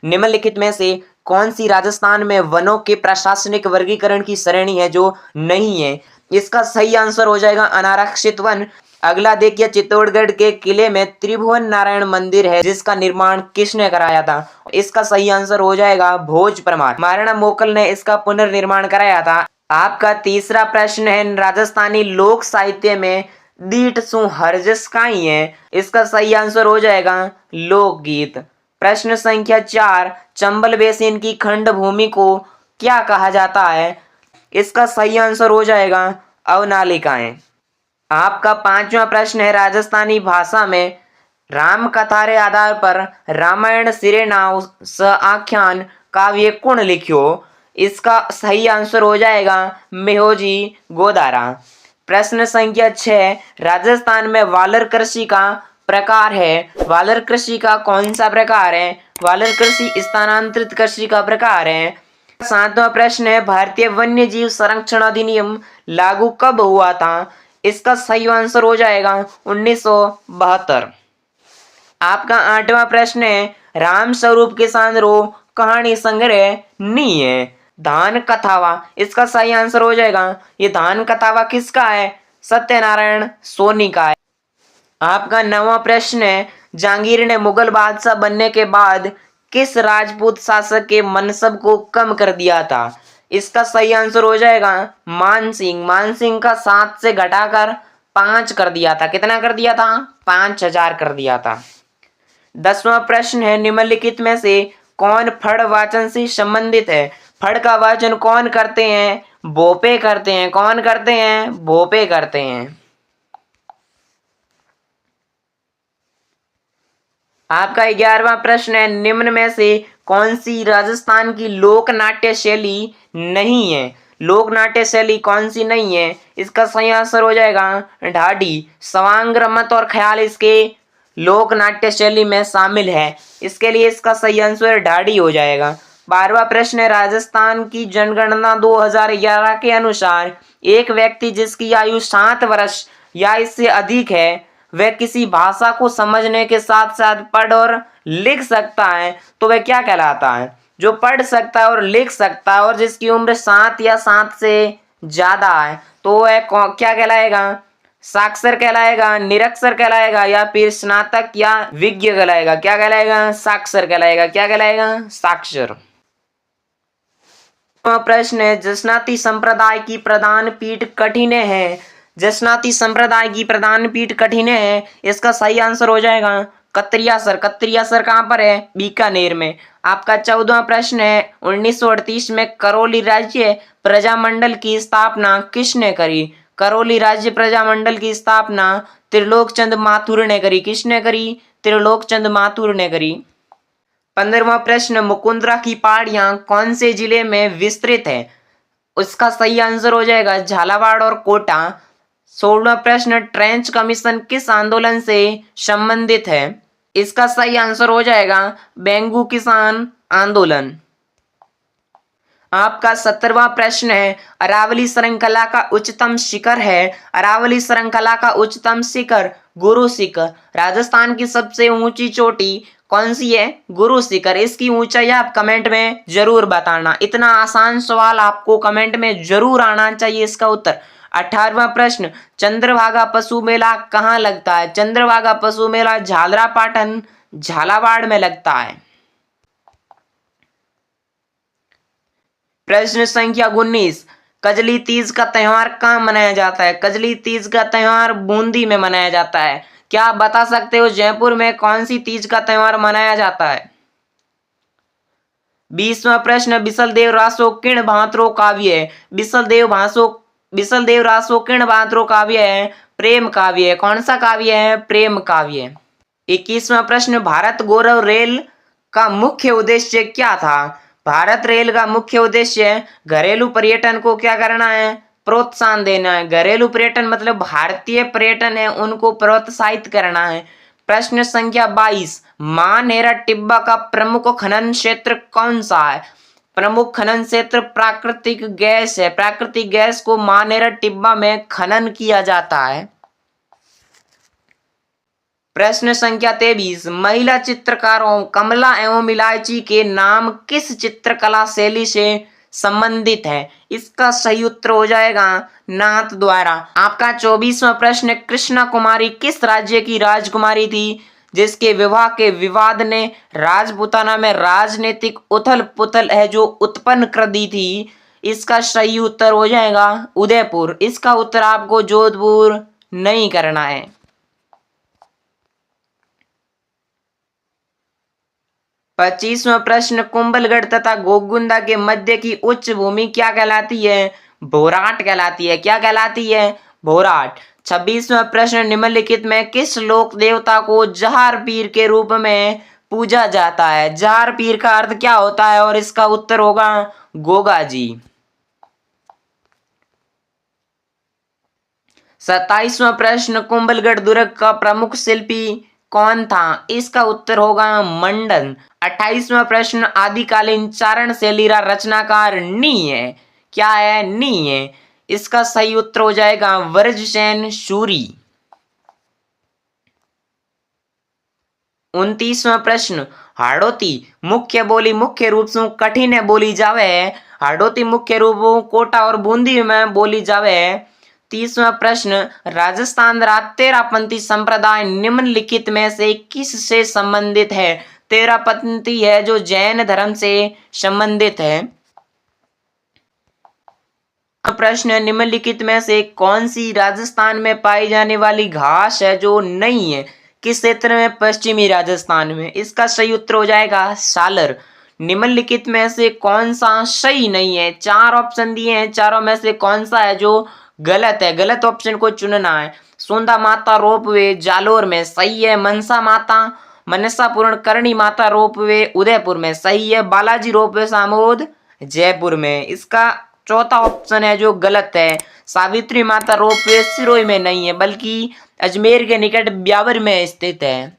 निम्नलिखित में से कौन सी राजस्थान में वनों के प्रशासनिक वर्गीकरण की श्रेणी है जो नहीं है? इसका सही आंसर हो जाएगा अनारक्षित वन। अगला देखिए, चित्तौड़गढ़ के किले में त्रिभुवन नारायण मंदिर है जिसका निर्माण किसने कराया था? इसका सही आंसर हो जाएगा भोज परमार। महाराणा मोकल ने इसका पुनर्निर्माण कराया था। आपका तीसरा प्रश्न है, राजस्थानी लोक साहित्य में दीठ सु हरजस काई है? इसका सही आंसर हो जाएगा लोकगीत। प्रश्न संख्या 4, चंबल बेसिन की खंड भूमि को क्या कहा जाता है? इसका सही आंसर हो जाएगा अवनालिकाएं। आपका पांचवा प्रश्न है, राजस्थानी भाषा में राम कथारे आधार पर रामायण सिरे नाव स आख्यान काव्य कौन लिखियो? इसका सही आंसर हो जाएगा मेहोजी गोदारा। प्रश्न संख्या 6, राजस्थान में वालर कृषि का प्रकार है। वालर कृषि का कौन सा प्रकार है? वालर कृषि स्थानांतरित कृषि का प्रकार है। सातवां प्रश्न है, भारतीय वन्य जीव संरक्षण अधिनियम लागू कब हुआ था? इसका सही आंसर हो जाएगा 1972। आपका आठवां प्रश्न है, राम स्वरूप किसान रो कहानी संग्रह नहीं है धान कथावा। इसका सही आंसर हो जाएगा, ये धान कथावा किसका है? सत्यनारायण सोनी का है। आपका नौवां प्रश्न है, जहांगीर ने मुगल बादशाह बनने के बाद किस राजपूत शासक के मनसब को कम कर दिया था? इसका सही आंसर हो जाएगा मानसिंह। मानसिंह का 7 से घटाकर 5 कर दिया था। कितना कर दिया था? 5000 कर दिया था। 10वां प्रश्न है, निम्नलिखित में से कौन फड़ वाचन से संबंधित है? फड़ का वाचन कौन करते हैं? भोपे करते हैं। कौन करते हैं? भोपे करते हैं। आपका 11वां प्रश्न है, निम्न में से कौन सी राजस्थान की लोक नाट्य शैली नहीं है? लोक नाट्य शैली कौन सी नहीं है? इसका सही आंसर हो जाएगा ढाडी। सवांग रमत और ख्याल इसके लोक नाट्य शैली में शामिल है, इसके लिए इसका सही आंसर ढाडी हो जाएगा। 12वां प्रश्न है, राजस्थान की जनगणना 2011 के अनुसार एक व्यक्ति जिसकी आयु 7 वर्ष या इससे अधिक है वह किसी भाषा को समझने के साथ साथ पढ़ और लिख सकता है तो वह क्या कहलाता है? जो पढ़ सकता है और लिख सकता है और जिसकी उम्र 7 या 7 से ज्यादा है तो वह क्या कहलाएगा? साक्षर कहलाएगा, निरक्षर कहलाएगा या फिर स्नातक या विज्ञ कहलाएगा? क्या कहलाएगा? साक्षर कहलाएगा। क्या कहलाएगा? साक्षर। प्रश्न है, जसनाती संप्रदाय की प्रधान पीठ कठिन है। जसनाती संप्रदाय की प्रधान पीठ कठिन है, इसका सही आंसर हो जाएगा कत्रियासर। कत्रियासर कहाँ पर है? बीकानेर में। आपका 14वां प्रश्न है, 1938 में करौली राज्य प्रजामंडल की स्थापना किसने करी? करौली राज्य प्रजामंडल की स्थापना त्रिलोकचंद माथुर ने करी। किसने करी? त्रिलोकचंद माथुर ने करी। 15वां प्रश्न, मुकुंदरा की पहाड़ियां कौन से जिले में विस्तृत है? उसका सही आंसर हो जाएगा झालावाड़ और कोटा। 16वां प्रश्न, ट्रेंच कमीशन किस आंदोलन से संबंधित है? इसका सही आंसर हो जाएगा बेंगू किसान आंदोलन। आपका 17वां प्रश्न है, अरावली श्रृंखला का उच्चतम शिखर है। अरावली श्रृंखला का उच्चतम शिखर गुरु शिखर। राजस्थान की सबसे ऊंची चोटी कौन सी है? गुरु शिखर। इसकी ऊंचाई आप कमेंट में जरूर बताना। इतना आसान सवाल आपको कमेंट में जरूर आना चाहिए इसका उत्तर। 18वां प्रश्न, चंद्रभागा पशु मेला कहाँ लगता है? चंद्रभागा पशु मेला झालरापाटन झालावाड़ में लगता है। प्रश्न संख्या 19, कजली तीज का त्योहार कहाँ मनाया जाता है? कजली तीज का त्योहार बूंदी में मनाया जाता है। क्या आप बता सकते हो जयपुर में कौन सी तीज का त्योहार मनाया जाता है? 20वां प्रश्न, बिसलदेव रासो किण भांत्रो काव्य है। बिसलदेव रासो किण भांत्रो काव्य है? प्रेम काव्य है। कौन सा काव्य है? प्रेम काव्य। 21वां प्रश्न, भारत गौरव रेल का मुख्य उद्देश्य क्या था? भारत रेल का मुख्य उद्देश्य घरेलू पर्यटन को क्या करना है? प्रोत्साहन देना है। घरेलू पर्यटन मतलब भारतीय पर्यटन है उनको प्रोत्साहित करना है। प्रश्न संख्या 22, मानेरा टिब्बा का प्रमुख खनन क्षेत्र कौन सा है? प्रमुख खनन क्षेत्र प्राकृतिक गैस है। प्राकृतिक गैस को मानेरा टिब्बा में खनन किया जाता है। प्रश्न संख्या 23, महिला चित्रकारों कमला एवं इलायची के नाम किस चित्रकला शैली से संबंधित है? इसका सही उत्तर हो जाएगा नाथ द्वारा। आपका 24वां प्रश्न, कृष्णा कुमारी किस राज्य की राजकुमारी थी जिसके विवाह के विवाद ने राजपूताना में राजनीतिक उथल पुथल है जो उत्पन्न कर दी थी? इसका सही उत्तर हो जाएगा उदयपुर। इसका उत्तर आपको जोधपुर नहीं करना है। 25वां प्रश्न, कुंभलगढ़ तथा गोगुंदा के मध्य की उच्च भूमि क्या कहलाती है? भोराट कहलाती है। क्या कहलाती है? भोराट। 26वां प्रश्न, निम्नलिखित में किस लोक देवता को जहार पीर के रूप में पूजा जाता है? जहार पीर का अर्थ क्या होता है? और इसका उत्तर होगा गोगा जी। 27वां प्रश्न, कुंभलगढ़ दुर्ग का प्रमुख शिल्पी कौन था? इसका उत्तर होगा मंडन। 28वां प्रश्न, आदिकालीन चारण शैली का रचनाकार नी है। क्या है? नी है। इसका सही उत्तर हो जाएगा वज्रसेन सूरी। 29वां प्रश्न, हाड़ौती मुख्य बोली मुख्य रूप से कठिन बोली जावे है। हाड़ौती मुख्य रूप कोटा और बूंदी में बोली जावे है। 30वां प्रश्न, राजस्थान तेरापंथी संप्रदाय निम्नलिखित में से किस से संबंधित है? तेरापंथी है जो जैन धर्म से संबंधित है। प्रश्न, निम्नलिखित में से कौन सी राजस्थान में पाई जाने वाली घास है जो नहीं है? किस क्षेत्र में? पश्चिमी राजस्थान में। इसका सही उत्तर हो जाएगा सालर। निम्नलिखित में से कौन सा सही नहीं है? 4 ऑप्शन दिए हैं, चारों में से कौन सा है जो गलत है? गलत ऑप्शन को चुनना है। सोंदा माता रोपवे जालोर में सही है। मनसा माता मनसापूर्ण करणी माता रोपवे उदयपुर में सही है। बालाजी रोपवे सामोद जयपुर में। इसका चौथा ऑप्शन है जो गलत है। सावित्री माता रोपवे सिरोही में नहीं है बल्कि अजमेर के निकट ब्यावर में स्थित है।